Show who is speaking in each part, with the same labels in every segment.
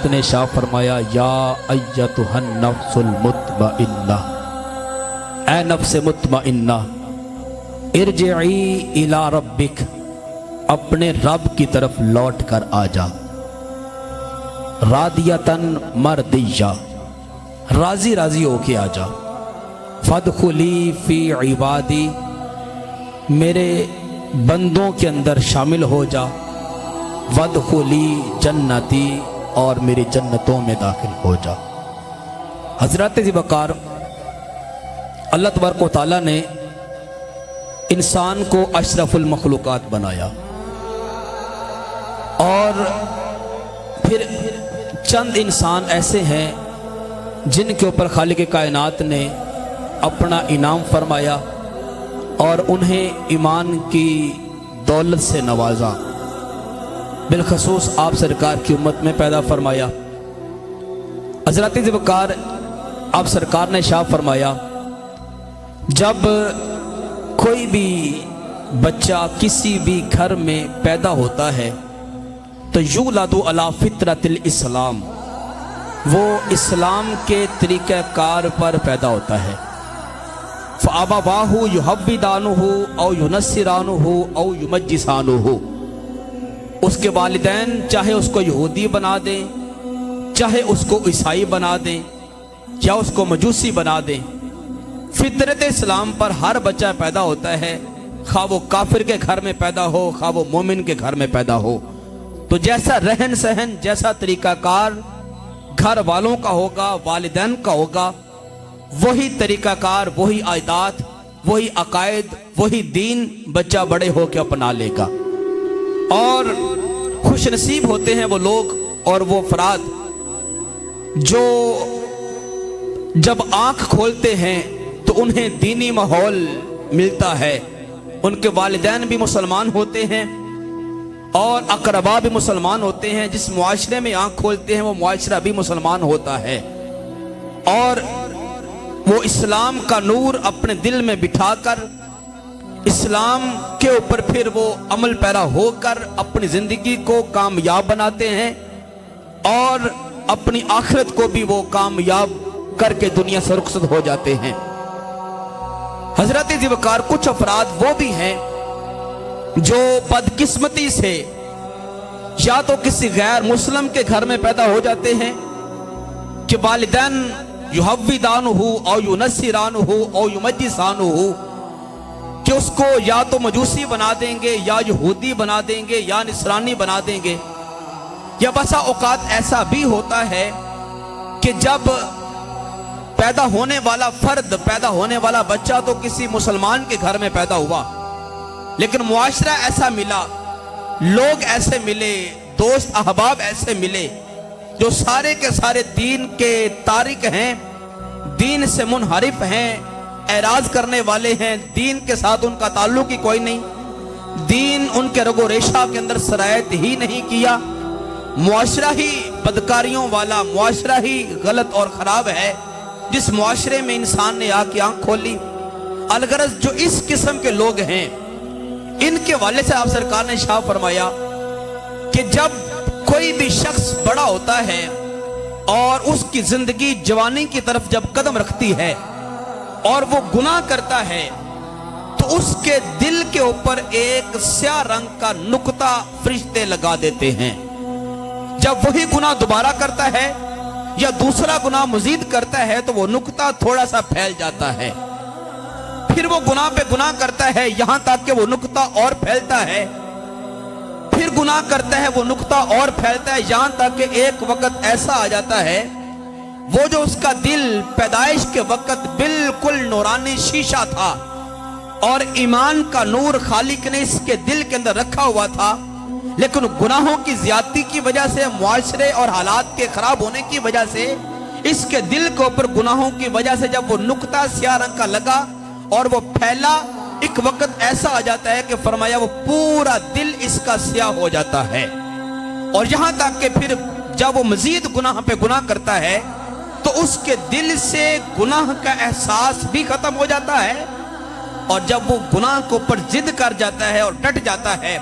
Speaker 1: کائنات نے شاہ فرمایا یا ایتھا النفس المطمئنہ، اے نفس مطمئنہ ارجعی الی ربک، اپنے رب کی طرف لوٹ کر آ جا، راضیۃً مرضیہ، راضی راضی ہو کے آ جا، فادخلی فی عبادی، میرے بندوں کے اندر شامل ہو جا، وادخلی جنتی، اور میری جنتوں میں داخل ہو جا۔ حضرت ذی وقار اللہ تبارک و تعالیٰ نے انسان کو اشرف المخلوقات بنایا، اور پھر چند انسان ایسے ہیں جن کے اوپر خالق کائنات نے اپنا انعام فرمایا اور انہیں ایمان کی دولت سے نوازا، بالخصوص آپ سرکار کی امت میں پیدا فرمایا۔ حضرت ذی وقار آپ سرکار نے شاہ فرمایا، جب کوئی بھی بچہ کسی بھی گھر میں پیدا ہوتا ہے تو یولد علی فطرت الاسلام، وہ اسلام کے طریقہ کار پر پیدا ہوتا ہے۔ فَأَبَوَاهُ يُحَوِّدَانُهُ أَوْ يُنَصِّرَانُهُ أَوْ يُمَجِّسَانُهُ، اس کے والدین چاہے اس کو یہودی بنا دیں، چاہے اس کو عیسائی بنا دیں، یا اس کو مجوسی بنا دیں، فطرت اسلام پر ہر بچہ پیدا ہوتا ہے، خواہ وہ کافر کے گھر میں پیدا ہو، خواہ وہ مومن کے گھر میں پیدا ہو۔ تو جیسا رہن سہن، جیسا طریقہ کار گھر والوں کا ہوگا، والدین کا ہوگا، وہی طریقہ کار، وہی عادات، وہی عقائد، وہی دین بچہ بڑے ہو کے اپنا لے گا۔ اور خوش نصیب ہوتے ہیں وہ لوگ اور وہ افراد جو جب آنکھ کھولتے ہیں تو انہیں دینی ماحول ملتا ہے، ان کے والدین بھی مسلمان ہوتے ہیں اور اقربا بھی مسلمان ہوتے ہیں، جس معاشرے میں آنکھ کھولتے ہیں وہ معاشرہ بھی مسلمان ہوتا ہے، اور وہ اسلام کا نور اپنے دل میں بٹھا کر اسلام کے اوپر پھر وہ عمل پیرا ہو کر اپنی زندگی کو کامیاب بناتے ہیں، اور اپنی آخرت کو بھی وہ کامیاب کر کے دنیا سے رخصت ہو جاتے ہیں۔ حضرت ذی وقار کچھ افراد وہ بھی ہیں جو بدقسمتی سے یا تو کسی غیر مسلم کے گھر میں پیدا ہو جاتے ہیں کہ والدین یحوِّدانُهُ او یُنَصِّرَانُهُ او یُمَجِّسَانُهُ، کہ اس کو یا تو مجوسی بنا دیں گے، یا یہودی بنا دیں گے، یا نصرانی بنا دیں گے۔ یا بسا اوقات ایسا بھی ہوتا ہے کہ جب پیدا ہونے والا فرد، پیدا ہونے والا بچہ تو کسی مسلمان کے گھر میں پیدا ہوا، لیکن معاشرہ ایسا ملا، لوگ ایسے ملے، دوست احباب ایسے ملے جو سارے کے سارے دین کے تارک ہیں، دین سے منحرف ہیں، اعراض کرنے والے ہیں، دین کے ساتھ ان کا تعلق ہی کوئی نہیں، دین ان کے رگ و ریشہ کے اندر سرایت ہی نہیں کیا، معاشرہ ہی بدکاریوں والا، معاشرہ ہی غلط اور خراب ہے، جس معاشرے میں انسان نے آ کے آنکھ کھولی۔ الغرض جو اس قسم کے لوگ ہیں، ان کے والے سے آپ سرکار نے شاہ فرمایا کہ جب کوئی بھی شخص بڑا ہوتا ہے اور اس کی زندگی جوانی کی طرف جب قدم رکھتی ہے اور وہ گناہ کرتا ہے تو اس کے دل کے اوپر ایک سیاہ رنگ کا نقطہ فرشتے لگا دیتے ہیں۔ جب وہی گناہ دوبارہ کرتا ہے یا دوسرا گناہ مزید کرتا ہے تو وہ نقطہ تھوڑا سا پھیل جاتا ہے، پھر وہ گناہ پہ گناہ کرتا ہے یہاں تک کہ وہ نقطہ اور پھیلتا ہے، پھر گناہ کرتا ہے وہ نقطہ اور پھیلتا ہے، یہاں تک کہ ایک وقت ایسا آ جاتا ہے وہ جو اس کا دل پیدائش کے وقت بالکل نورانی شیشہ تھا اور ایمان کا نور خالق نے اس کے دل کے اندر رکھا ہوا تھا، لیکن گناہوں کی زیادتی کی وجہ سے، معاشرے اور حالات کے خراب ہونے کی وجہ سے، اس کے دل کے اوپر گناہوں کی وجہ سے جب وہ نقطہ سیاہ رنگ کا لگا اور وہ پھیلا، ایک وقت ایسا آ جاتا ہے کہ فرمایا وہ پورا دل اس کا سیاہ ہو جاتا ہے، اور یہاں تک کہ پھر جب وہ مزید گناہ پہ گناہ کرتا ہے تو اس کے دل سے گناہ کا احساس بھی ختم ہو جاتا ہے، اور جب وہ گناہ کو پر ضد کر جاتا ہے اور ڈٹ جاتا ہے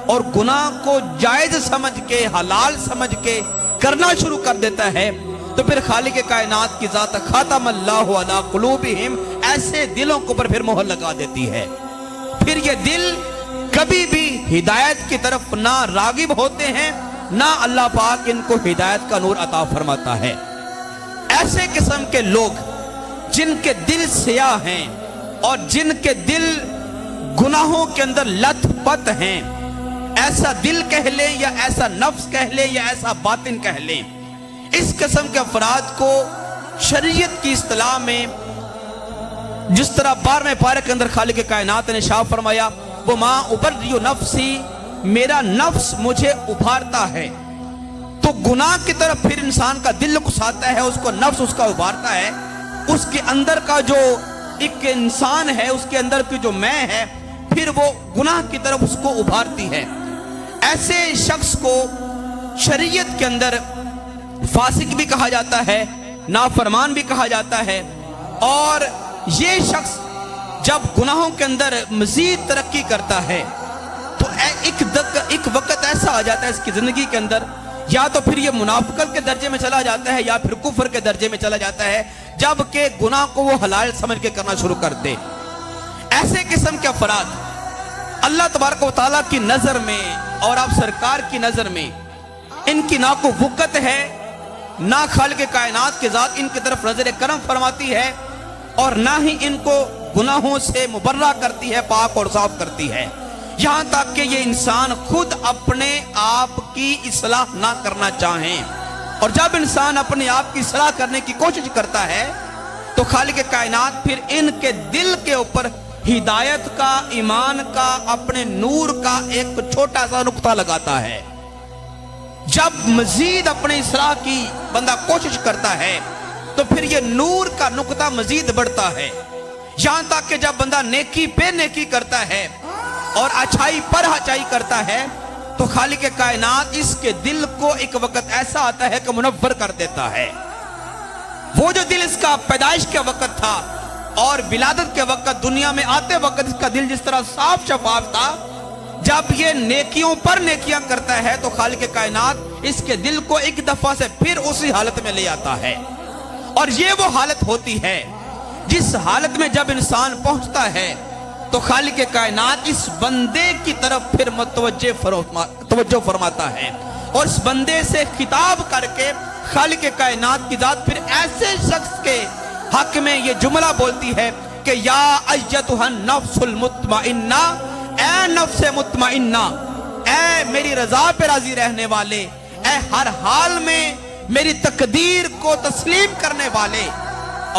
Speaker 1: اور گناہ کو جائز سمجھ کے، حلال سمجھ کے کرنا شروع کر دیتا ہے تو پھر خالق کائنات کی ذات خاتم اللہ علی قلوبہم ایسے دلوں کو پھر مہر لگا دیتی ہے. پھر یہ دل کبھی بھی ہدایت کی طرف نہ راغب ہوتے ہیں نہ اللہ پاک ان کو ہدایت کا نور عطا فرماتا ہے. ایسے قسم کے لوگ جن کے دل سیاہ ہیں اور جن کے دل گناہوں کے اندر لت پت ہیں، ایسا دل کہہ لیں یا ایسا نفس کہہ لیں یا ایسا باطن کہہ لیں، اس قسم کے افراد کو شریعت کی اصطلاح میں جس طرح 12ویں پارے کے اندر خالق کائنات نے ارشاد فرمایا وَمَا أُبَرِّئُ نَفْسِي، میرا نفس مجھے ابھارتا ہے. تو گناہ کی طرف پھر انسان کا دل اکساتا ہے، اس کو نفس اس کا ابھارتا ہے، اس کے اندر کا جو ایک انسان ہے، اس کے اندر کی جو میں ہے، پھر وہ گناہ کی طرف اس کو ابھارتی ہے. ایسے شخص کو شریعت کے اندر فاسق بھی کہا جاتا ہے، نافرمان بھی کہا جاتا ہے. اور یہ شخص جب گناہوں کے اندر مزید ترقی کرتا ہے تو ایک وقت ایسا آ جاتا ہے اس کی زندگی کے اندر، یا تو پھر یہ منافقت کے درجے میں چلا جاتا ہے یا پھر کفر کے درجے میں چلا جاتا ہے، جبکہ گناہ کو وہ حلال سمجھ کے کرنا شروع کر دے. ایسے قسم کے افراد اللہ تبارک و تعالیٰ کی نظر میں اور آپ سرکار کی نظر میں ان کی نہ کو وقت ہے، نہ خالق کائنات کی ذات ان کی طرف نظر کرم فرماتی ہے، اور نہ ہی ان کو گناہوں سے مبرہ کرتی ہے، پاک اور صاف کرتی ہے. یہاں تک کہ یہ انسان خود اپنے آپ کی اصلاح نہ کرنا چاہیں، اور جب انسان اپنے آپ کی اصلاح کرنے کی کوشش کرتا ہے تو خالق کائنات پھر ان کے دل کے اوپر ہدایت کا، ایمان کا، اپنے نور کا ایک چھوٹا سا نقطہ لگاتا ہے. جب مزید اپنے اصلاح کی بندہ کوشش کرتا ہے تو پھر یہ نور کا نقطہ مزید بڑھتا ہے، یہاں تک کہ جب بندہ نیکی پہ نیکی کرتا ہے اور اچھائی پر اچھائی کرتا ہے تو خالق کائنات اس کے دل کو ایک وقت ایسا آتا ہے کہ منور کر دیتا ہے. وہ جو دل اس کا پیدائش کے وقت تھا اور ولادت کے وقت، دنیا میں آتے وقت اس کا دل جس طرح صاف شفاف تھا، جب یہ نیکیوں پر نیکیاں کرتا ہے تو خالق کائنات اس کے دل کو ایک دفعہ سے پھر اسی حالت میں لے آتا ہے. اور یہ وہ حالت ہوتی ہے جس حالت میں جب انسان پہنچتا ہے تو خالق کائنات اس بندے کی طرف پھر توجہ فرماتا ہے، اور اس بندے سے خطاب کر کے خالق کائنات کی ذات پھر ایسے شخص کے حق میں یہ جملہ بولتی ہے کہ یا ایتھا النفس المطمئنہ، اے نفس مطمئنہ، اے میری رضا پہ راضی رہنے والے، اے ہر حال میں میری تقدیر کو تسلیم کرنے والے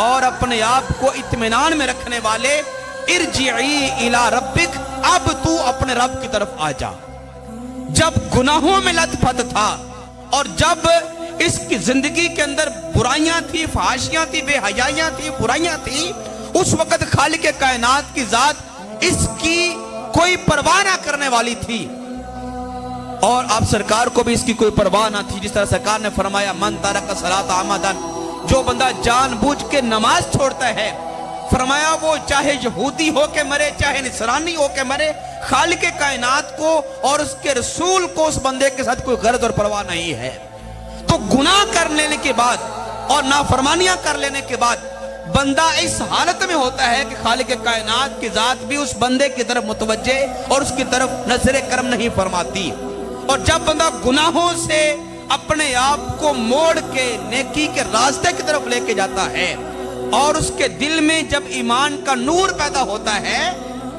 Speaker 1: اور اپنے آپ کو اطمینان میں رکھنے والے، ارجعی الی ربک، اب تو اپنے رب کی طرف آ جا. جب گناہوں میں لت پت تھا اور جب اس کی زندگی کے اندر برائیاں تھی، فحاشیاں تھی، بے حیائیاں تھی، برائیاں تھی، اس وقت خالق کائنات کی ذات اس کی کوئی پرواہ نہ کرنے والی تھی، اور آپ سرکار کو بھی اس کی کوئی پرواہ نہ تھی. جس طرح سرکار نے فرمایا من ترک الصلاۃ عمدا، جو بندہ جان بوجھ کے نماز چھوڑتا ہے، فرمایا وہ چاہے یہودی ہو کے مرے، چاہے نصرانی ہو کے مرے، خالق کائنات کو اور اس کے رسول کو اس بندے کے ساتھ کوئی غرض اور پرواہ نہیں ہے. تو گناہ کر لینے کے بعد اور نافرمانیاں کر لینے کے بعد بندہ اس حالت میں ہوتا ہے کہ خالق کائنات کی ذات بھی اس بندے کی طرف متوجہ اور اس کی طرف نظر کرم نہیں فرماتی. اور جب بندہ گناہوں سے اپنے آپ کو موڑ کے نیکی کے راستے کی طرف لے کے جاتا ہے اور اس کے دل میں جب ایمان کا نور پیدا ہوتا ہے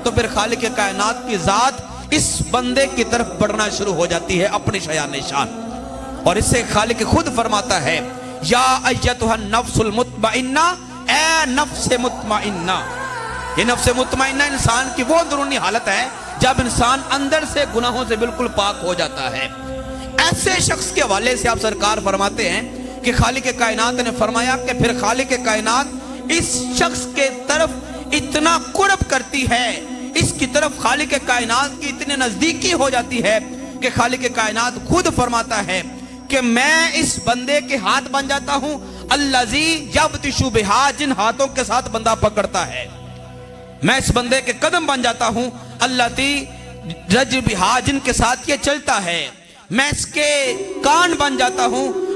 Speaker 1: تو پھر خالق کائنات کی ذات اس بندے کی طرف بڑھنا شروع ہو جاتی ہے اپنی شایان شان. اور اس سے خالق خود فرماتا ہے یا ایتھا النفس المطمئنہ، اے نفس مطمئنہ. یہ نفس مطمئنہ انسان کی وہ اندرونی حالت ہے جب انسان اندر سے گناہوں سے بالکل پاک ہو جاتا ہے. ایسے شخص کے حوالے سے آپ سرکار فرماتے ہیں کہ خالق کائنات نے فرمایا کہ پھر خالق کائنات اس شخص کے طرف اتنا قرب کرتی ہے، اس کی طرف خالق کائنات کی اتنے نزدیکی ہو جاتی ہے کہ خالق کائنات خود فرماتا ہے کہ میں اس بندے کے ہاتھ بن جاتا ہوں، الذی یبطش بہا، جن ہاتھوں کے ساتھ بندہ پکڑتا ہے. میں اس بندے کے قدم بن جاتا ہوں، اللاتی رج بہا، جن کے ساتھ یہ چلتا ہے. میں اس کے کان بن جاتا ہوں،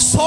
Speaker 1: 100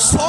Speaker 1: 100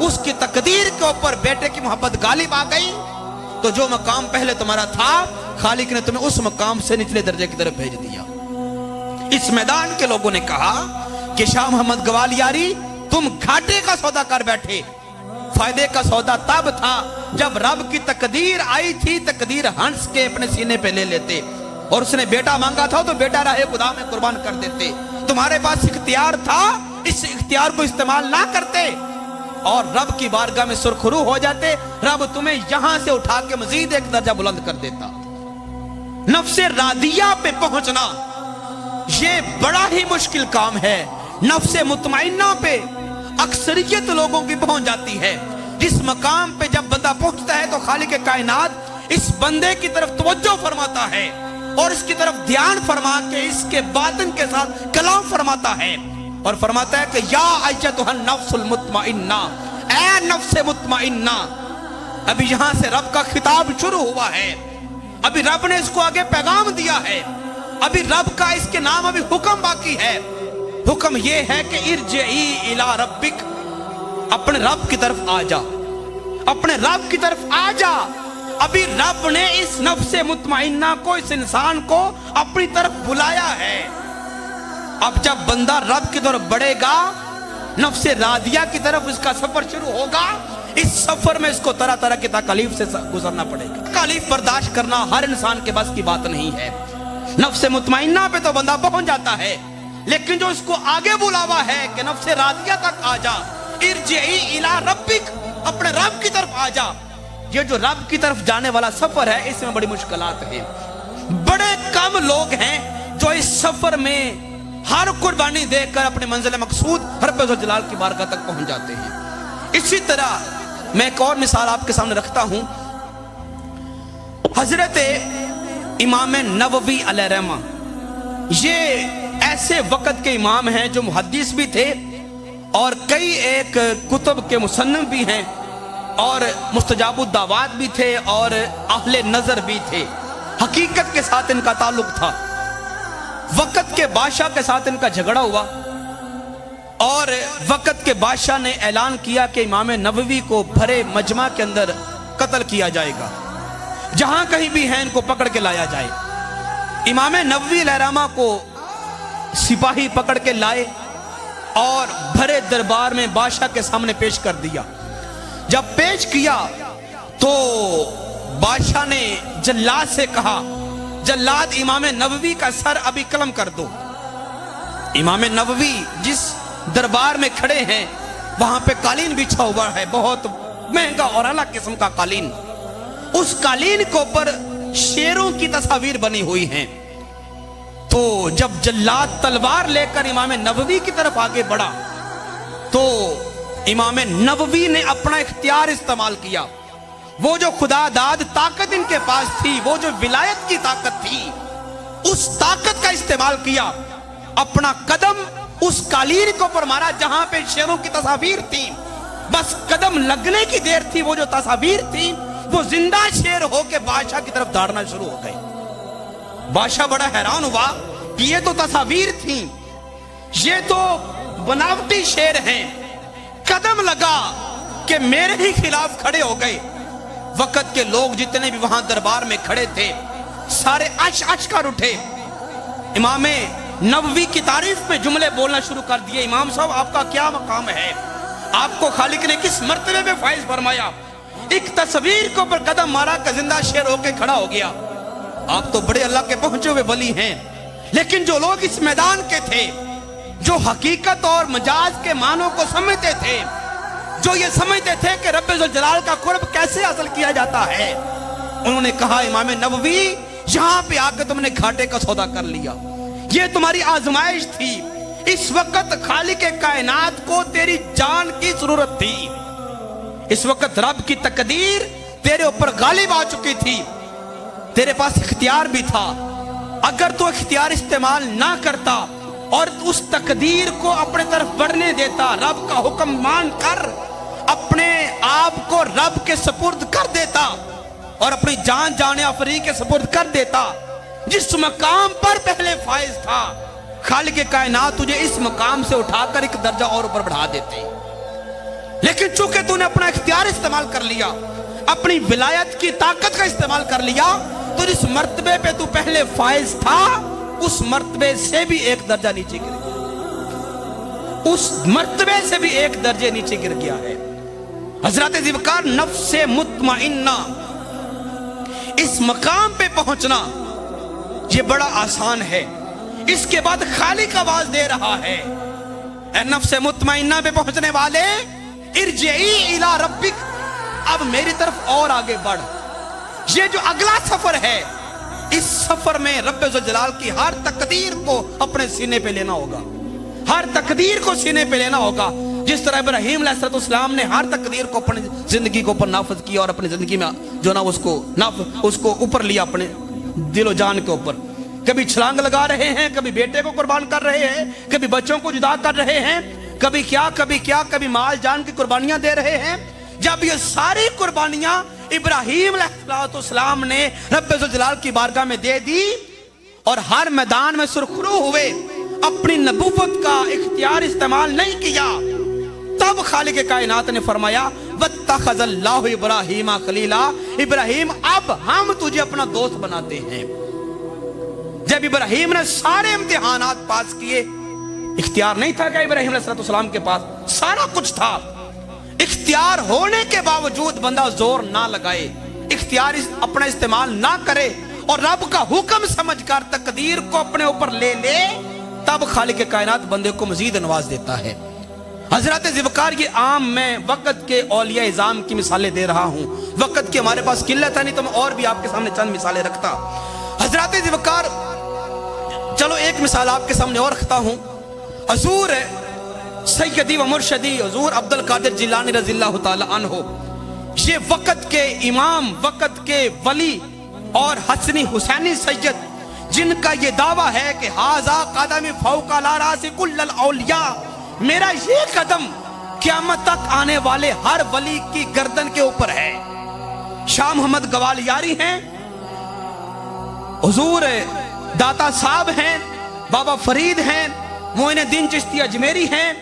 Speaker 1: اس کی تقدیر کے اوپر بیٹے کی محبت غالب آ گئی تو جو مقام پہلے تمہارا تھا خالق نے تمہیں اس مقام سے نچلے درجے کی طرف بھیج دیا۔ اس میدان کے لوگوں نے کہا کہ شاہ محمد گوالیاری تم گھاٹے کا سودا کر بیٹھے، فائدے کا سودا تب تھا جب رب کی تقدیر آئی تھی، تقدیر ہنس کے اپنے سینے پہ لے لیتے، اور اس نے بیٹا مانگا تھا تو بیٹا راہ خدا میں قربان کر دیتے۔ تمہارے پاس اختیار تھا، اس اختیار کو استعمال نہ کرتے اور رب کی بارگاہ میں سرخرو ہو جاتے، رب تمہیں یہاں سے اٹھا کے مزید ایک درجہ بلند کر دیتا۔ نفس راضیہ پہ پہنچنا یہ بڑا ہی مشکل کام ہے۔ نفس مطمئنہ پہ اکثریت لوگوں کی پہنچ جاتی ہے۔ جس مقام پہ جب بندہ پہنچتا ہے تو خالق کائنات اس بندے کی طرف توجہ فرماتا ہے اور اس کی طرف دھیان فرما کے اس کے باطن کے ساتھ کلام فرماتا ہے اور فرماتا ہے کہ یا ایتھا النفس المطمئنہ، اے نفس مطمئنہ۔ ابھی یہاں سے رب کا خطاب شروع ہوا ہے، ابھی رب نے اس کو آگے پیغام دیا ہے، ابھی رب کا اس کے نام ابھی حکم باقی ہے۔ حکم یہ ہے کہ ارجعی الی ربک، اپنے رب کی طرف آ جا، اپنے رب کی طرف آ جا۔ ابھی رب نے اس نفس مطمئنہ کو، اس انسان کو اپنی طرف بلایا ہے۔ اب جب بندہ رب کی طرف بڑھے گا، نفس راضیہ کی طرف اس کا سفر شروع ہوگا، اس سفر میں اس کو طرح طرح کی تکالیف سے گزرنا پڑے گا۔ تکالیف برداشت کرنا ہر انسان کے بس کی بات نہیں ہے۔ نفس مطمئنہ پہ تو بندہ پہنچ جاتا ہے، لیکن جو اس کو آگے بلاوا ہے کہ نفس راضیہ تک آ جا، ارجعی الی ربک، اپنے رب کی طرف آ جا، یہ جو رب کی طرف جانے والا سفر ہے اس میں بڑی مشکلات ہیں۔ بڑے کم لوگ ہیں جو اس سفر میں ہر قربانی دے کر اپنے منزل مقصود رب ذوالجلال کی بارگاہ تک پہنچ جاتے ہیں۔ اسی طرح میں ایک اور مثال آپ کے سامنے رکھتا ہوں۔ حضرت امام نووی علیہ رحمہ، یہ ایسے وقت کے امام ہیں جو محدث بھی تھے اور کئی ایک کتب کے مصنف بھی ہیں اور مستجاب الدعوات بھی تھے اور اہل نظر بھی تھے۔ حقیقت کے ساتھ ان کا تعلق تھا۔ وقت کے بادشاہ کے ساتھ ان کا جھگڑا ہوا اور وقت کے بادشاہ نے اعلان کیا کہ امام نووی کو بھرے مجمع کے اندر قتل کیا جائے گا، جہاں کہیں بھی ہیں ان کو پکڑ کے لایا جائے۔ امام نووی علیہ الرحمہ کو سپاہی پکڑ کے لائے اور بھرے دربار میں بادشاہ کے سامنے پیش کر دیا۔ جب پیش کیا تو بادشاہ نے جلاد سے کہا، جلاد امام نووی کا سر ابھی قلم کر دو۔ امام نووی جس دربار میں کھڑے ہیں وہاں پہ قالین بچھا ہوا ہے، بہت مہنگا اور اعلیٰ قسم کا قالین۔ اس قالین کے اوپر شیروں کی تصاویر بنی ہوئی ہیں۔ تو جب جلاد تلوار لے کر امام نووی کی طرف آگے بڑھا تو امام نووی نے اپنا اختیار استعمال کیا۔ وہ جو خدا داد طاقت ان کے پاس تھی، وہ جو ولایت کی طاقت تھی، اس طاقت کا استعمال کیا۔ اپنا قدم اس قالین کے اوپر مارا جہاں پہ شیروں کی تصاویر تھی، بس قدم لگنے کی دیر تھی، وہ جو تصاویر تھی وہ زندہ شیر ہو کے بادشاہ کی طرف دوڑنا شروع ہو گئے۔ بادشاہ بڑا حیران ہوا کہ یہ تو تصاویر تھیں، یہ تو بناوٹی شیر ہیں، قدم لگا کہ میرے ہی خلاف کھڑے ہو گئے۔ وقت کے لوگ جتنے بھی وہاں دربار میں کھڑے تھے سارے اچ کر اٹھے، امام نووی کی تعریف میں جملے بولنا شروع کر دیے۔ امام صاحب آپ کا کیا مقام ہے؟ آپ کو خالق نے کس مرتبے میں فائز فرمایا؟ ایک تصویر کے اوپر قدم مارا کہ زندہ شیر ہو کے کھڑا ہو گیا۔ آپ تو بڑے اللہ کے پہنچے ہوئے ولی ہیں، لیکن جو لوگ اس میدان کے تھے، جو حقیقت اور مجاز کے معنوں کو سمجھتے تھے، جو یہ سمجھتے تھے کہ رب ذوالجلال کا قرب کیسے حاصل کیا جاتا ہے، انہوں نے کہا امام نووی یہاں پہ آ کے تم نے گھاٹے کا سودا کر لیا، یہ تمہاری آزمائش تھی۔ اس وقت خالق کائنات کو تیری جان کی ضرورت تھی، اس وقت رب کی تقدیر تیرے اوپر غالب آ چکی تھی، تیرے پاس اختیار بھی تھا۔ اگر تو اختیار استعمال نہ کرتا اور اس تقدیر کو اپنے طرف بڑھنے دیتا، رب کا حکم مان کر اپنے آپ کو رب کے سپرد کر دیتا اور اپنی جان جان افری کے سپرد کر دیتا، جس مقام پر پہلے فائز تھا، خالق کائنات تجھے اس مقام سے اٹھا کر ایک درجہ اور اوپر بڑھا دیتے۔ لیکن چونکہ تو نے اپنا اختیار استعمال کر لیا, اپنی ولایت کی طاقت کا استعمال کر لیا, تو جس مرتبے پہ تو پہلے فائز تھا اس مرتبے سے بھی ایک درجہ نیچے گر گیا, اس مرتبے سے بھی ایک درجے نیچے گر گیا ہے. حضرت ذوالفقار نفس مطمئنہ, اس مقام پہ پہنچنا یہ بڑا آسان ہے. اس کے بعد خالق آواز دے رہا ہے, اے نفس مطمئنہ پہ پہنچنے والے, ارجعی الی ربک, اب میری طرف اور آگے بڑھ. یہ جو اگلا سفر ہے, اس سفر میں رب ذوالجلال کی ہر تقدیر کو اپنے سینے پہ لینا ہوگا, ہر تقدیر کو سینے پہ لینا ہوگا. جس طرح ابراہیم علیہ السلام نے ہر تقدیر کو اپنی زندگی کو اوپر نافذ کیا اور اپنی زندگی میں جو نا اس کو اوپر لیا اپنے دل و جان کے اوپر. کبھی چھلانگ لگا رہے ہیں, کبھی بیٹے کو قربان کر رہے ہیں, کبھی بچوں کو جدا کر رہے ہیں, کبھی کیا کبھی مال جان کی قربانیاں دے رہے ہیں. جب یہ ساری قربانیاں ابراہیم علیہ السلام نے رب ذوالجلال کی بارگاہ میں دے دی اور ہر میدان میں سرخرو ہوئے, اپنی نبوت کا اختیار استعمال نہیں کیا, تب خالق کائنات نے فرمایا واتخذ اللہ ابراہیم خلیلا, ابراہیم اب ہم تجھے اپنا دوست بناتے ہیں. جب ابراہیم نے سارے امتحانات پاس کیے, اختیار نہیں تھا کہ ابراہیم علیہ السلام کے پاس سارا کچھ تھا, اختیار ہونے کے باوجود بندہ زور نہ لگائے, اختیار اپنا استعمال نہ کرے اور رب کا حکم سمجھ کر تقدیر کو اپنے اوپر لے لے, تب خالق کائنات بندے کو مزید نواز دیتا ہے. حضرت ذوالفقار, یہ عام میں وقت کے اولیاء اعظام کی مثالیں دے رہا ہوں, وقت کی ہمارے پاس قلت ہے, نہیں تو میں اور بھی آپ کے سامنے چند مثالیں رکھتا. حضرت ذوالفقار, چلو ایک مثال آپ کے سامنے اور رکھتا ہوں. حضور سیدی و مرشدی حضور عبد القادر جیلانی رضی اللہ تعالی عنہ, یہ وقت کے امام, وقت کے ولی اور حسنی حسینی سید, جن کا یہ دعویٰ ہے کہ ھذا قدم فوق راس کل الاولیاء, میرا یہ قدم قیامت تک آنے والے ہر ولی کی گردن کے اوپر ہے. شاہ محمد گوالیاری ہیں, حضور داتا صاحب ہیں, بابا فرید ہیں, معین الدین چشتی اجمیری ہیں.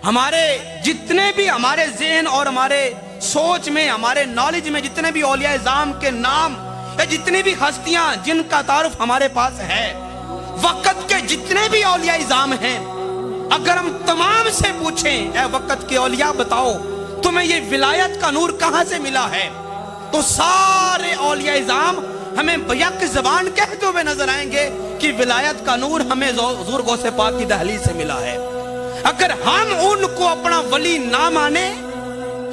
Speaker 1: ہمارے جتنے بھی ہمارے ذہن اور ہمارے سوچ میں, ہمارے نالج میں جتنے بھی اولیاء اعظام کے نام یا جتنی بھی ہستیاں جن کا تعارف ہمارے پاس ہے, وقت کے جتنے بھی اولیاء اعظام ہیں, اگر ہم تمام سے پوچھیں اے وقت کے اولیاء بتاؤ تمہیں یہ ولایت کا نور کہاں سے ملا ہے, تو سارے اولیاء اعظام ہمیں بیک زبان کہتے ہوئے نظر آئیں گے کہ ولایت کا نور ہمیں حضور غوث پاک کی دہلیز سے ملا ہے. اگر ہم ان کو اپنا ولی نہ مانے,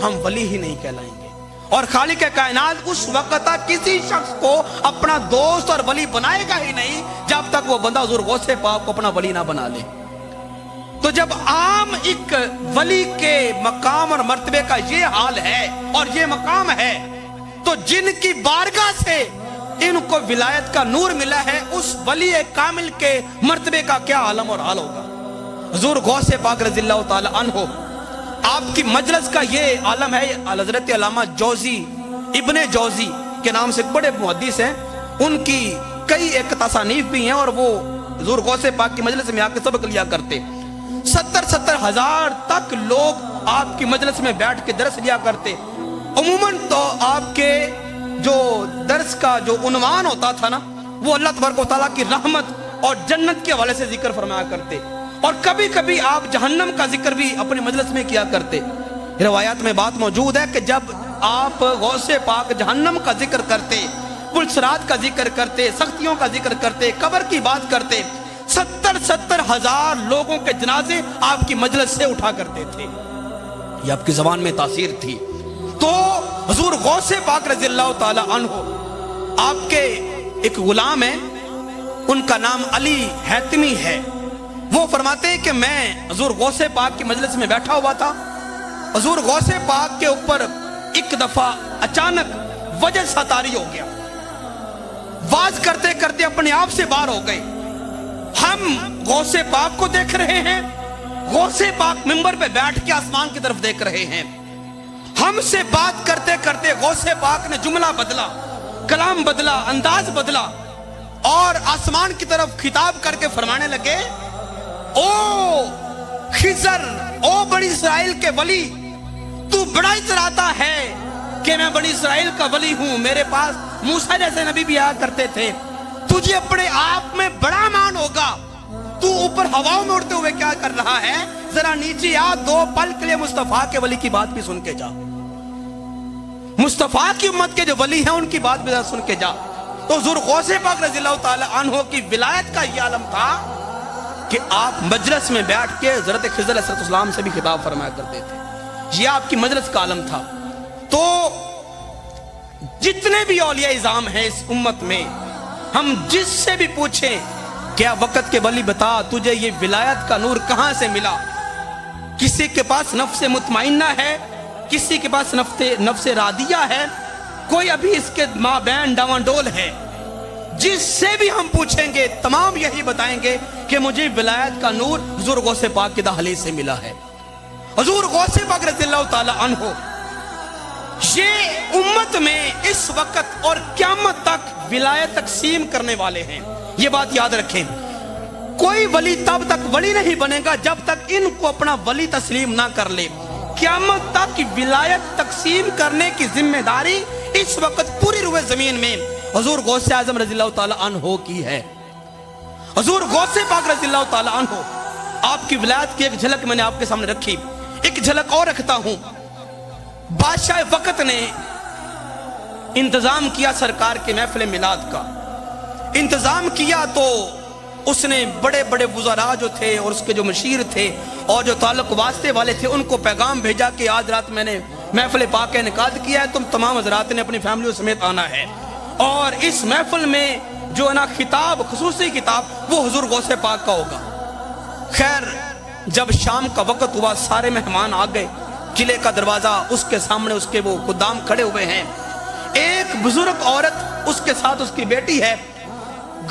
Speaker 1: ہم ولی ہی نہیں کہلائیں گے. اور خالق کائنات اس وقت تک کسی شخص کو اپنا دوست اور ولی بنائے گا ہی نہیں جب تک وہ بندہ حضور غوث پاک کو اپنا ولی نہ بنا لے. تو جب عام ایک ولی کے مقام اور مرتبے کا یہ حال ہے اور یہ مقام ہے, تو جن کی بارگاہ سے ان کو ولایت کا نور ملا ہے, اس ولی کامل کے مرتبے کا کیا عالم اور حال ہوگا. حضور غوث پاک رضی اللہ تعالی عنہ, آپ کی مجلس کا یہ عالم ہے. حضرت علامہ جوزی, ابن جوزی کے نام سے بڑے محدث ہیں, ان کی کئی ایک تصانیف بھی ہیں, اور وہ حضور غوث پاک کی مجلس میں آ کے سبق لیا کرتے. 70 ہزار تک لوگ آپ کی مجلس میں بیٹھ کے درس لیا کرتے. عموماً تو آپ کے جو درس کا جو عنوان ہوتا تھا نا, وہ اللہ تبارک و تعالیٰ کی رحمت اور جنت کے حوالے سے ذکر فرمایا کرتے, اور کبھی کبھی آپ جہنم کا ذکر بھی اپنی مجلس میں کیا کرتے. روایات میں بات موجود ہے کہ جب آپ غوث پاک جہنم کا ذکر کرتے, پلسرات کا ذکر کرتے, سختیوں کا ذکر کرتے, قبر کی بات کرتے, 70 ہزار لوگوں کے جنازے آپ کی مجلس سے اٹھا کرتے تھے. یہ آپ کی زبان میں تاثیر تھی. تو حضور غوث پاک رضی اللہ تعالی عنہ, آپ کے ایک غلام ہیں, ان کا نام علی حیتمی ہے. وہ فرماتے ہیں کہ میں حضور غوث پاک کی مجلس میں بیٹھا ہوا تھا. حضور غوث پاک کے اوپر ایک دفعہ اچانک وجہ سا طاری ہو گیا, واز کرتے کرتے اپنے آپ سے باہر ہو گئے. ہم غوث پاک کو دیکھ رہے ہیں, غوث پاک منبر پہ بیٹھ کے آسمان کی طرف دیکھ رہے ہیں. ہم سے بات کرتے کرتے غوث پاک نے جملہ بدلا, کلام بدلا, انداز بدلا, اور آسمان کی طرف خطاب کر کے فرمانے لگے, او خضر, او بنی اسرائیل کے ولی, تو بڑا اتراتا ہے کہ میں بنی اسرائیل کا ولی ہوں, میرے پاس موسیٰ جیسے نبی بھی آیا کرتے تھے, تجھے اپنے آپ میں بڑا مان ہوگا, تو اوپر ہواؤں میں اڑتے ہوئے کیا کر رہا ہے؟ ذرا نیچے آ, 2 پل کے لیے مصطفیٰ کے ولی کی بات بھی سن کے جا, مصطفیٰ کی امت کے جو ولی ہیں ان کی بات بھی ذرا سن کے جا. تو حضور غوث پاک رضی اللہ تعالی عنہ کی ولایت کا یہ عالم تھا کہ آپ مجلس میں بیٹھ کے حضرت خضر علیہ السلام سے بھی خطاب فرمایا کرتے تھے, یہ آپ کی مجلس کا عالم تھا. تو جتنے بھی اولیاء اعظام ہیں اس امت میں, ہم جس سے بھی پوچھیں کیا وقت کے ولی بتا تجھے یہ ولایت کا نور کہاں سے ملا, کسی کے پاس نفس مطمئنہ ہے, کسی کے پاس نفس راضیہ ہے, کوئی ابھی اس کے مابین ڈاواں ڈول ہے. جس سے بھی ہم پوچھیں گے تمام یہی بتائیں گے کہ مجھے ولایت کا نور حضور غوث پاک کے دہلیز سے ملا ہے. حضور غوث پاک رضی اللہ تعالی عنہ یہ امت میں اس وقت اور قیامت تک ولایت تقسیم کرنے والے ہیں. یہ بات یاد رکھیں, کوئی ولی تب تک ولی نہیں بنے گا جب تک ان کو اپنا ولی تسلیم نہ کر لے. قیامت تک ولایت تقسیم کرنے کی ذمہ داری اس وقت پوری روئے زمین میں حضور غوث اعظم رضی اللہ تعالی عنہ کی ہے. حضور غوث پاک رضی اللہ تعالی عنہ, آپ کی ولایت کی ایک جھلک میں نے آپ کے سامنے رکھی, ایک جھلک اور رکھتا ہوں. بادشاہ وقت نے انتظام کیا سرکار کے محفل میلاد کا, انتظام کیا تو اس نے بڑے بڑے وزراء جو تھے اور اس کے جو مشیر تھے اور جو تعلق واسطے والے تھے ان کو پیغام بھیجا کہ آج رات میں نے محفل پاک کا انعقاد کیا ہے, تم تمام حضرات نے اپنی فیملیوں سمیت آنا ہے, اور اس محفل میں جو ہے نا خطاب, خصوصی خطاب وہ حضور غوث پاک کا ہوگا. خیر جب شام کا وقت ہوا سارے مہمان آ گئے, قلعے کا دروازہ اس کے سامنے اس کے وہ خدام کھڑے ہوئے ہیں. ایک بزرگ عورت اس کے ساتھ اس کی بیٹی ہے,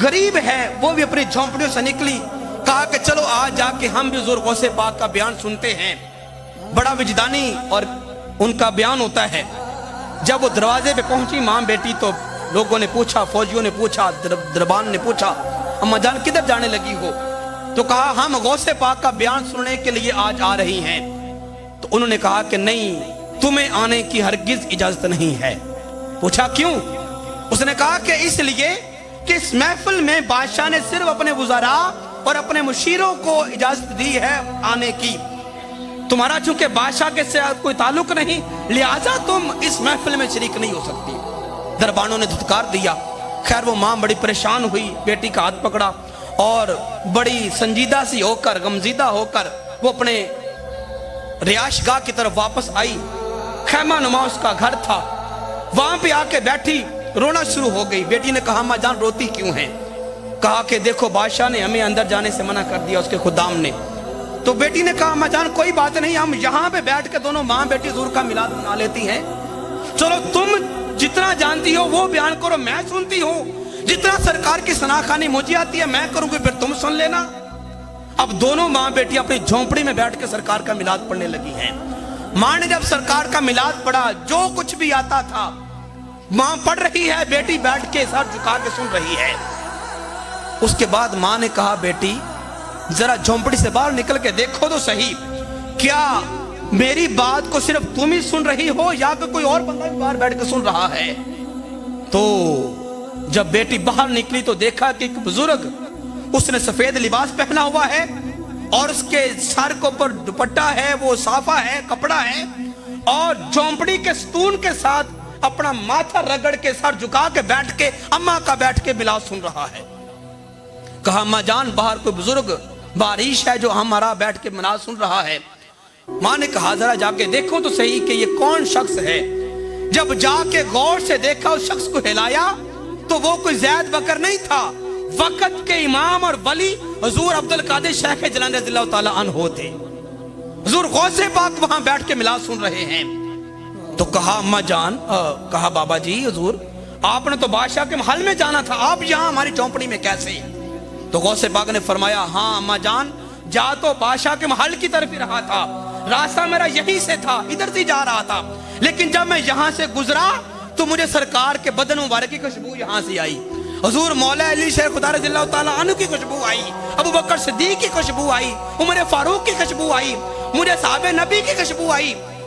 Speaker 1: غریب ہے, وہ بھی اپنی جھونپڑیوں سے نکلی, کہا کہ چلو آج جا کے ہم بھی حضور غوث پاک کا بیان سنتے ہیں. بڑا وجدانی اور ان کا بیان ہوتا ہے. جب وہ دروازے پہ پہنچی ماں بیٹی تو لوگوں نے پوچھا, فوجیوں نے پوچھا, دربان نے پوچھا اماں جان کدھر جانے لگی ہو؟ تو کہا ہم غوث پاک کا بیان سننے کے لیے آج آ رہی ہیں. تو انہوں نے کہا کہ نہیں, تمہیں آنے کی ہرگز اجازت نہیں ہے. پوچھا کیوں؟ اس نے کہا کہ اس لیے کہ اس محفل میں بادشاہ نے صرف اپنے وزراء اور اپنے مشیروں کو اجازت دی ہے آنے کی, تمہارا چونکہ بادشاہ کے ساتھ کوئی تعلق نہیں لہٰذا تم اس محفل میں شریک نہیں ہو سکتی. دربانوں نے دھتکار دیا. خیر وہ ماں بڑی پریشان ہوئی, بیٹی کا ہاتھ پکڑا اور بڑی سنجیدہ سی ہو کر, غمزدہ ہو کر وہ اپنے رہائش گاہ کی طرف واپس آئی. خیمہ نما اس کا گھر تھا, وہاں پہ آ کے بیٹھی, رونا شروع ہو گئی. بیٹی نے کہا ماں جان روتی کیوں ہیں؟ کہا کہ دیکھو بادشاہ نے ہمیں اندر جانے سے منع کر دیا, اس کے خدام نے. تو بیٹی نے کہا ماں جان کوئی بات نہیں, ہم یہاں پہ بیٹھ کے دونوں ماں بیٹی حضور کا میلاد منا لیتی ہیں. چلو تم جتنا جانتی ہو وہ بیان کرو, میں سنتی ہوں. جتنا سرکار کی ثنا خوانی مجھے آتی ہے میں کروں گی, پھر تم سن لینا. اب دونوں ماں بیٹی اپنی جھونپڑی میں بیٹھ کے سرکار کا میلاد پڑھنے لگی ہیں. ماں نے جب سرکار کا میلاد پڑھا, جو کچھ بھی آتا تھا ماں پڑھ رہی ہے, بیٹی بیٹھ کے سر جھکا کے سن رہی ہے. اس کے بعد ماں نے کہا بیٹی ذرا جھونپڑی سے باہر نکل کے دیکھو تو صحیح, کیا میری بات کو صرف تم ہی سن رہی ہو یا کہ کوئی اور بندہ بھی باہر بیٹھ کے سن رہا ہے؟ تو جب بیٹی باہر نکلی تو دیکھا کہ ایک بزرگ, اس نے سفید لباس پہنا ہوا ہے اور اس کے سر کے اوپر دوپٹہ ہے, وہ صافہ ہے, کپڑا ہے, اور جھونپڑی کے ستون کے ساتھ اپنا ماتھا رگڑ کے سر جھکا کے بیٹھ کے اماں کا بیٹھ کے میلاد سن رہا ہے. کہا ماں جان باہر کوئی بزرگ بارش ہے جو ہمارا بیٹھ کے میلاد سن رہا ہے. ماں نے کہا ذرا جا کے دیکھو تو صحیح کہ یہ کون شخص ہے. جب جا کے غور سے دیکھا اس شخص کو ہلایا تو وہ کوئی زید بکر نہیں تھا, وقت کے امام اور ولی حضور عبدالقادر شیخ جیلانی رضی اللہ تعالی عنہ تھے. حضور غوث پاک وہاں بیٹھ کے میلاد سن رہے ہیں. تو کہا اماں جان, کہا بابا جی حضور آپ نے تو بادشاہ کے محل میں جانا تھا, آپ یہاں ہماری چوپڑی میں کیسے؟ تو غوث پاک نے فرمایا ہاں اماں جان جا تو بادشاہ کے محل کی طرف ہی رہا تھا, راستہ میرا یہی سے تھا, ادھر سے جا رہا تھا, لیکن جب میں یہاں سے گزرا تو مجھے سرکار کے بدن مبارک کی خوشبو یہاں سے آئی, حضور مولا علی شیخ خدا رضی اللہ تعالیٰ عنہ کی خوشبو آئی, ابو بکر صدیق کی خوشبو آئی, عمر فاروق کی خوشبو آئی, مجھے صحابہ نبی کی خوشبو آئی.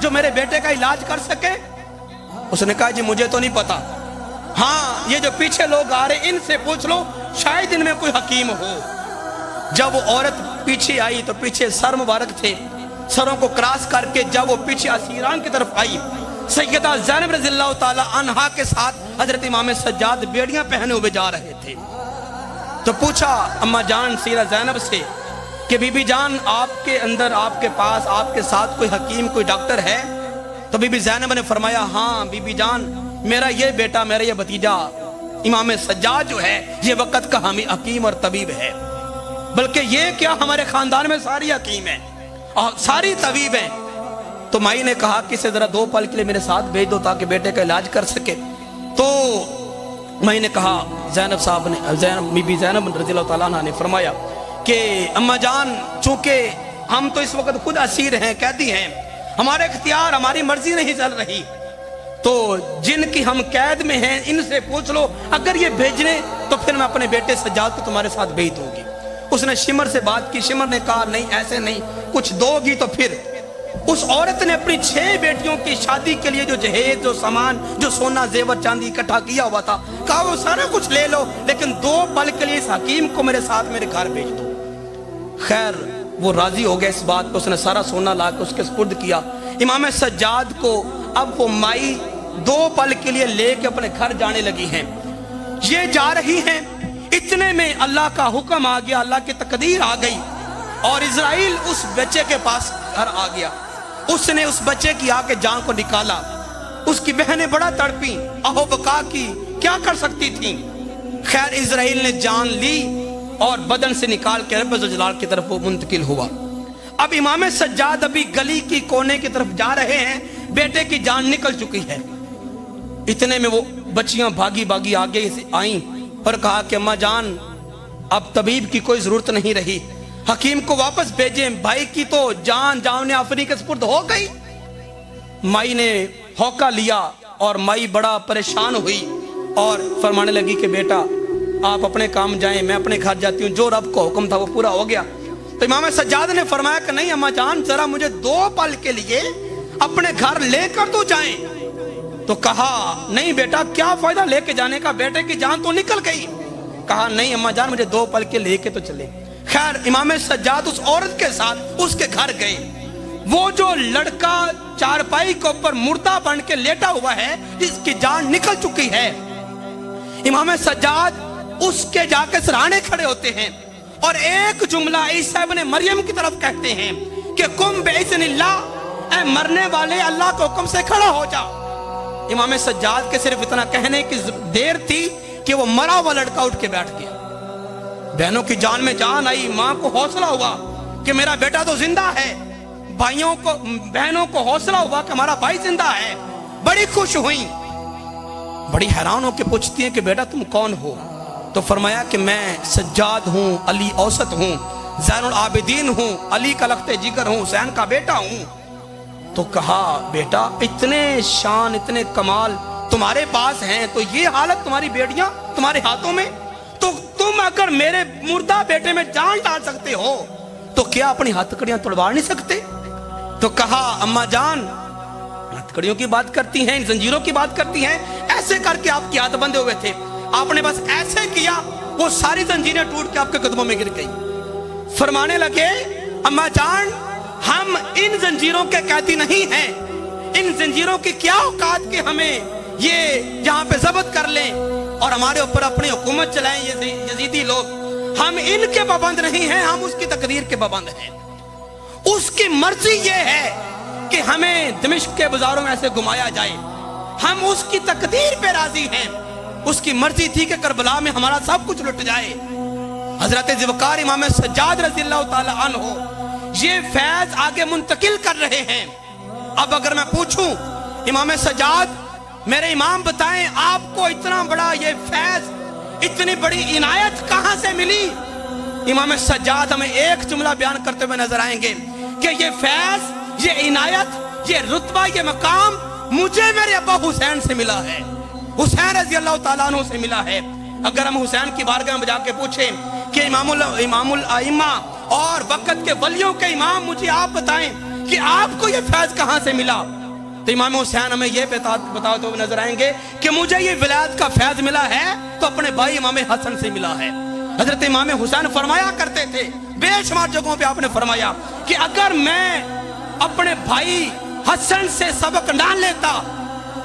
Speaker 1: جو میرے بیٹے کا علاج کر سکے؟ اس نے کہا جی مجھے تو نہیں پتا، ہاں یہ جو پیچھے لوگ آ رہے ان سے پوچھ لو، شاید ان میں کوئی حکیم ہو۔ جب وہ عورت پیچھے آئی تو پیچھے سر مبارک تھے، سروں کو کراس کر کے جب وہ پیچھے اسیران کی طرف آئی، سیدہ زینب رضی اللہ تعالی عنہا کے ساتھ حضرت امام سجاد بیڑیاں پہنے ہوئے جا رہے تھے، تو پوچھا اماں جان سیدہ زینب سے کہ بی بی جان آپ کے اندر، آپ کے پاس، آپ کے ساتھ کوئی حکیم، کوئی ڈاکٹر ہے؟ تو بی بی زینب نے فرمایا ہاں بی بی جان، میرا یہ بیٹا، میرا یہ بھتیجا امام سجاد جو ہے یہ وقت کا حکیم اور طبیب ہے، بلکہ یہ کیا ہمارے خاندان میں ساری حکیم ہیں اور ساری طبیب ہیں۔ تو مائی نے کہا کہ اسے ذرا 2 پل کے لیے میرے ساتھ بھیج دو تاکہ بیٹے کا علاج کر سکے۔ تو مائی نے کہا، زینب صاحب نے، بی بی زینب رضی اللہ تعالیٰ عنہ نے فرمایا کہ اماں جان چونکہ ہم تو اس وقت خود اسیر ہیں، قیدی ہیں، ہمارے اختیار، ہماری مرضی نہیں چل رہی، تو جن کی ہم قید میں ہیں ان سے پوچھ لو، اگر یہ بھیجنے تو پھر میں اپنے بیٹے سجاد کو تمہارے ساتھ بھیج دوں گی۔ اس نے شمر سے بات کی، شمر نے کہا نہیں ایسے نہیں، کچھ دو گی تو پھر۔ اس عورت نے اپنی 6 بیٹیوں کی شادی کے لیے جو جہیز، جو سامان، جو سونا زیور چاندی اکٹھا کیا ہوا تھا، کہا وہ سارا کچھ لے لو، لیکن 2 پل کے لیے اس حکیم کو میرے ساتھ میرے گھر بھیج دو۔ خیر وہ راضی ہو گیا اس بات پہ، اس نے سارا سونا لا کے اس کے سپرد کیا امام سجاد کو۔ اب وہ مائی 2 پل کے لیے لے کے اپنے گھر جانے لگی ہیں، یہ جا رہی ہیں، اتنے میں اللہ کا حکم آ گیا، اللہ کی تقدیر آ گئی، اور اسرائیل اس بچے کے پاس گھر آ گیا۔ اس نے اس بچے کی آ کے جان کو نکالا، اس کی بہنیں بڑا تڑپی، اہو بکا کی، کیا کر سکتی تھیں؟ خیر اسرائیل نے جان لی اور بدن سے نکال کے رب ذوالجلال کی طرف وہ منتقل ہوا۔ اب امام سجاد ابھی گلی کی کونے کی طرف جا رہے ہیں، بیٹے کی جان نکل چکی ہے۔ اتنے میں وہ بچیاں بھاگی بھاگی آگے آئیں اور کہا کہ اماں جان اب طبیب کی کوئی ضرورت نہیں رہی، حکیم کو واپس بھیجیں، بھائی کی تو جان آفرین کے سپرد ہو گئی۔ مائی نے ہوکا لیا اور مائی بڑا پریشان ہوئی اور فرمانے لگی کہ بیٹا آپ اپنے کام جائیں، میں اپنے گھر جاتی ہوں، جو رب کو حکم تھا وہ پورا ہو گیا۔ تو امام سجاد نے فرمایا کہ نہیں اماں جان، ذرا مجھے 2 پل کے لیے اپنے گھر لے کر تو جائیں۔ تو کہا نہیں بیٹا کیا فائدہ لے کے جانے کا، بیٹے کی جان تو نکل گئی۔ کہا نہیں اماں جان مجھے 2 پل کے لے کے تو چلے۔ خیر امام سجاد اس عورت کے ساتھ اس کے گھر گئے۔ وہ جو لڑکا چارپائی کے اوپر مردہ بن کے لیٹا ہوا ہے، جس کی جان نکل چکی ہے، امام سجاد اس کے جا کے سرانے کھڑے ہوتے ہیں اور ایک جملہ عیسیٰ ابن مریم کی طرف کہتے ہیں کہ قم بإذن اللہ، اے مرنے والے اللہ کے حکم سے کھڑا ہو جا۔ امام سجاد کے صرف اتنا کہنے کی دیر تھی کہ وہ مرا ہوا لڑکا اٹھ کے بیٹھ گیا۔ بہنوں کی جان میں جان آئی، ماں کو حوصلہ ہوا کہ میرا بیٹا تو زندہ ہے، بہنوں کو حوصلہ ہوا کہ ہمارا بھائی زندہ ہے، بڑی خوش ہوئیں، بڑی حیران ہو کے پوچھتی ہیں کہ بیٹا تم کون ہو؟ تو فرمایا کہ میں سجاد ہوں، علی اوسط ہوں، زین العابدین ہوں، علی کا لخت جگر ہوں، حسین کا بیٹا ہوں۔ تو کہا بیٹا اتنے شان، اتنے کمال تمہارے پاس ہیں، تو یہ حالت تمہاری بیٹیاں تمہارے ہاتھوں میں، تو تم اگر میرے مردہ بیٹے میں جان ڈال سکتے ہو تو کیا اپنی ہتھکڑیاں توڑوا نہیں سکتے؟ تو کہا اماں جان ہتھکڑیوں کی بات کرتی ہیں، زنجیروں کی بات کرتی ہیں، ایسے کر کے آپ کی ہاتھ بندھے ہوئے تھے، آپ نے بس ایسے کیا، وہ ساری زنجیریں ٹوٹ کے آپ کے قدموں میں گر گئی۔ فرمانے لگے اماں جان ہم ان زنجیروں کے قیدی نہیں ہیں، ان زنجیروں کی کیا اوقات کہ ہمیں یہ یہاں پہ ضبط کر لیں اور ہمارے اوپر اپنی حکومت چلائیں یہ یزیدی لوگ، ہم ان کے پابند نہیں ہیں، ہم اس کی تقدیر کے پابند ہیں۔ اس کی مرضی یہ ہے کہ ہمیں دمشق کے بازاروں میں ایسے گھمایا جائے، ہم اس کی تقدیر پہ راضی ہیں۔ اس کی مرضی تھی کہ کربلا میں ہمارا سب کچھ لٹ جائے۔ حضرت ذوالفقار امام سجاد رضی اللہ تعالی عنہ یہ فیض آگے منتقل کر رہے ہیں۔ اب اگر میں پوچھوں امام سجاد میرے امام بتائیں آپ کو اتنا بڑا یہ فیض، اتنی بڑی عنایت کہاں سے ملی؟ امام سجاد ہمیں ایک جملہ بیان کرتے ہوئے نظر آئیں گے کہ یہ فیض، یہ عنایت، یہ رتبہ، یہ مقام مجھے میرے ابا حسین سے ملا ہے، حسین رضی اللہ تعالیٰ عنہ سے ملا ہے۔ اگر ہم حسین کی بارگاہ میں جا کے پوچھیں کہ امام الائمہ اور وقت کے ولیوں کے امام مجھے آپ بتائیں کہ آپ کو یہ فیض کہاں سے ملا؟ تو امام حسین ہمیں یہ بتاتے ہوئے نظر آئیں گے کہ مجھے یہ ولایت کا فیض ملا ہے تو اپنے بھائی امام حسن سے ملا ہے۔ حضرت امام حسین فرمایا کرتے تھے، بے شمار جگہوں پہ آپ نے فرمایا کہ اگر میں اپنے بھائی حسن سے سبق نہ لیتا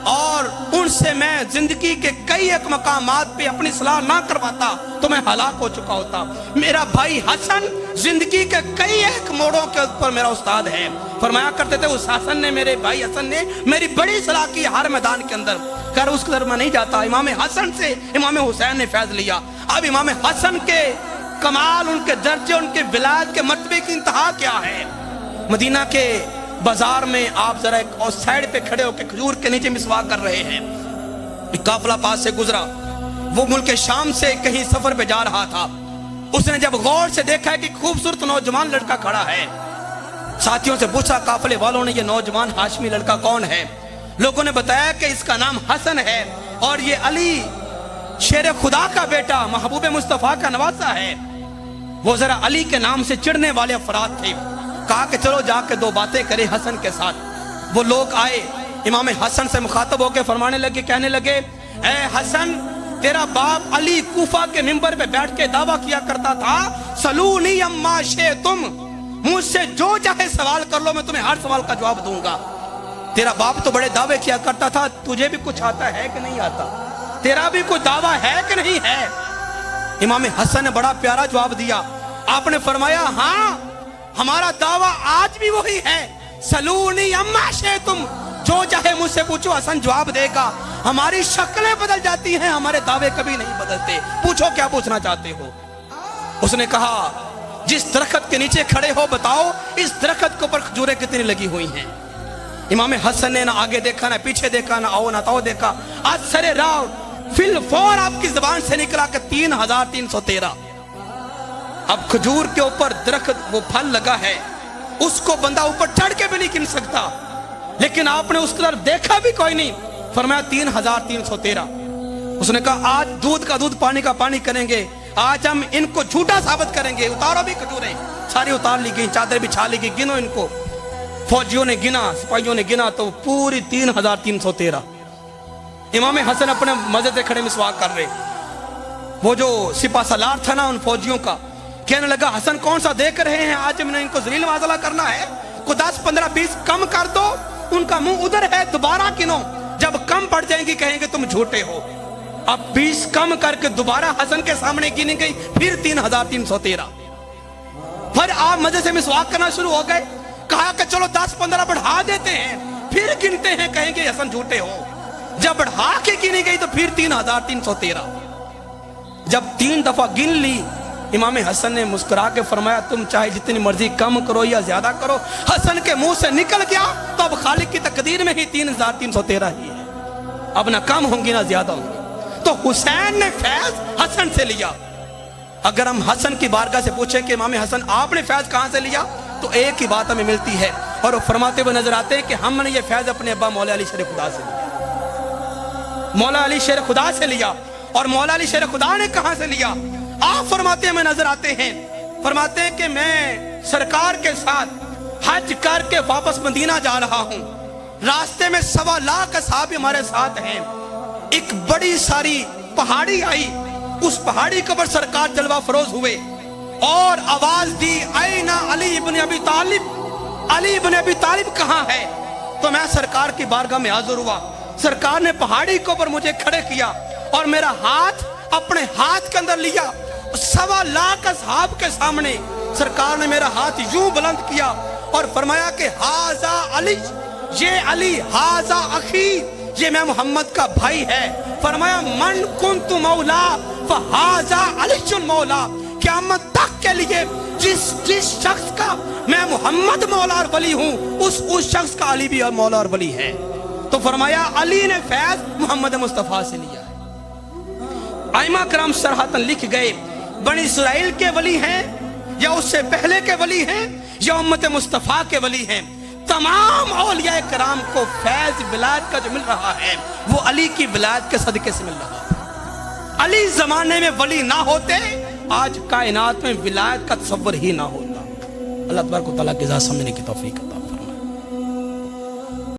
Speaker 1: اور ان سے میں زندگی کے کئی ایک مقامات پہ اپنی صلاح نہ کرواتا تو میں ہلاک ہو چکا ہوتا۔ میرا بھائی حسن زندگی کے کئی ایک موڑوں کے اوپر میرا استاد ہے۔ فرمایا کرتے تھے اس حسن نے، میرے بھائی حسن نے میری بڑی صلاح کی ہر میدان کے اندر، کر اس قدر میں نہیں جاتا۔ امام حسن سے امام حسین نے فیض لیا۔ اب امام حسن کے کمال، ان کے درجے، ان کے ولایت کے مرتبے کی انتہا کیا ہے؟ مدینہ کے بازار میں آپ ذرا ایک اور سائیڈ پہ کھڑے ہو کے کھجور کے نیچے مسواک کر رہے ہیں، ایک قافلہ پاس سے گزرا، وہ ملک شام سے کہیں سفر پہ جا رہا تھا۔ اس نے جب غور سے دیکھا ہے کہ خوبصورت نوجوان لڑکا کھڑا ہے، ساتھیوں سے پوچھا قافلے والوں نے یہ نوجوان ہاشمی لڑکا کون ہے؟ لوگوں نے بتایا کہ اس کا نام حسن ہے اور یہ علی شیر خدا کا بیٹا محبوب مصطفیٰ کا نواسا ہے۔ وہ ذرا علی کے نام سے چڑھنے والے افراد تھے۔ کہا کہ چلو جا کے دو باتیں کرے حسن کے ساتھ۔ وہ لوگ آئے، امام حسن سے مخاطب ہو کے فرمانے لگے، کہنے لگے، اے حسن، تیرا باپ علی کوفہ کے منبر پہ بیٹھ کے دعویٰ کیا کرتا تھا، سلونی اما شئتم، مجھ سے جو چاہے سوال کر لو، میں تمہیں ہر سوال کا جواب دوں گا۔ تیرا باپ تو بڑے دعوے کیا کرتا تھا، تجھے بھی کچھ آتا ہے کہ نہیں آتا؟ تیرا بھی کوئی دعویٰ ہے کہ نہیں ہے؟ امام حسن نے بڑا پیارا جواب دیا۔ آپ نے فرمایا، ہاں ہمارا دعویٰ آج بھی وہی ہے، سلونی اما شئتم، جو چاہے مجھ سے پوچھو، حسن جواب دے گا۔ ہماری شکلیں بدل جاتی ہیں، ہمارے دعوے کبھی نہیں بدلتے، پوچھو کیا پوچھنا چاہتے ہو۔ اس نے کہا، جس درخت کے نیچے کھڑے ہو بتاؤ اس درخت کے اوپر کھجوریں کتنی لگی ہوئی ہیں؟ امام حسن نے نہ آگے دیکھا، نہ پیچھے دیکھا، نہ آؤ نہ تاؤ دیکھا، آج سر راہ فی الفور آپ کی زبان سے نکلا کہ 3313۔ اب کھجور کے اوپر درخت وہ پھل لگا ہے، اس کو بندہ اوپر چڑھ کے بھی نہیں گن سکتا، لیکن آپ نے اس کی طرف دیکھا بھی کوئی نہیں۔ فرمایا 3313۔ اس نے کہا، آج دودھ کا دودھ پانی کا پانی کریں گے، آج ہم ان کو جھوٹا ثابت کریں گے۔ اتارو بھی کھجوریں، ساری اتار لی گئی، چادر بچھا لی گئی، گنو ان کو۔ فوجیوں نے گنا، سپاہیوں نے گنا تو پوری 3313۔ امام حسن اپنے مزے سے کھڑے مسواک کر رہے۔ وہ جو سپاہ سالار تھا نا ان فوجیوں کا، کہنے لگا، حسن کون سا دیکھ رہے ہیں، آج ہم نے ان کو ذلیل معاملہ کرنا ہے، کو 10 15 20 کم کر دو، ان کا منہ ادھر ہے، دوبارہ گنو، جب کم پڑ جائیں گی کہیں گے تم جھوٹے ہو۔ اب 20 کم کر کے دوبارہ حسن کے سامنے گنی گئی، پھر 3313۔ پھر آپ مزے سے مسواک کرنا شروع ہو گئے۔ کہا کہ چلو 10 15 بڑھا دیتے ہیں، پھر گنتے ہیں، کہیں گے حسن جھوٹے ہو۔ جب بڑھا کے گنی گئی تو پھر 3313۔ جب 3 دفعہ گن لی، امام حسن نے مسکرا کے فرمایا، تم چاہے جتنی مرضی کم کرو یا زیادہ کرو، حسن کے منہ سے نکل گیا تو اب خالق کی تقدیر میں ہی 3313 ہی ہے، اب نہ کم ہوں گی نہ زیادہ ہوں گی۔ تو حسین نے فیض حسن سے لیا۔ اگر ہم حسن کی بارگاہ سے پوچھیں کہ امام حسن آپ نے فیض کہاں سے لیا، تو ایک ہی بات ہمیں ملتی ہے، اور وہ فرماتے ہوئے نظر آتے ہیں کہ ہم نے یہ فیض اپنے ابا مولا علی شیر خدا سے لیا۔ مولا علی شیر خدا سے لیا۔ اور مولا علی شیر خدا نے کہاں سے لیا؟ آپ فرماتے ہیں، میں نظر آتے ہیں، فرماتے ہیں کہ میں سرکار کے ساتھ حج کر کے واپس مدینہ جا رہا ہوں، راستے میں 1.25 لاکھ اصحاب ہمارے ساتھ ہیں، ایک بڑی ساری پہاڑی آئی، اس پہاڑی کے اوپر سرکار جلوہ فروز ہوئے اور آواز دی، اینا علی ابن ابی طالب، علی ابن ابی طالب کہاں ہے؟ تو میں سرکار کی بارگاہ میں حاضر ہوا۔ سرکار نے پہاڑی کے اوپر مجھے کھڑے کیا اور میرا ہاتھ اپنے ہاتھ کے اندر لیا، 1.25 لاکھ اصحاب کے سامنے سرکار نے میرا ہاتھ یوں بلند کیا اور فرمایا کہ ہاذا علی، یہ علی، ہاذا اخی، یہ میں محمد کا بھائی ہے۔ فرمایا، من کنت مولا فہاذا علی مولا، قیامت تک کے لیے جس شخص کا میں محمد مولا اور ولی ہوں، اس شخص کا علی بھی مولا اور ولی ہے۔ تو فرمایا علی نے فیض محمد مصطفیٰ سے لیا ہے۔ ائمہ کرام صراحتاً لکھ گئے، بنی اسرائیل کے ولی ہیں یا اس سے پہلے کے ولی ہیں یا امت مصطفیٰ کے ولی ہیں، تمام اولیاء کرام کو فیض ولایت کا جو مل رہا ہے وہ علی کی ولایت کے صدقے سے مل رہا ہے۔ علی زمانے میں ولی نہ ہوتے، آج کائنات میں ولایت کا تصور ہی نہ ہوتا۔ اللہ تبارک و تعالیٰ کی ذات سمجھنے کی توفیق عطا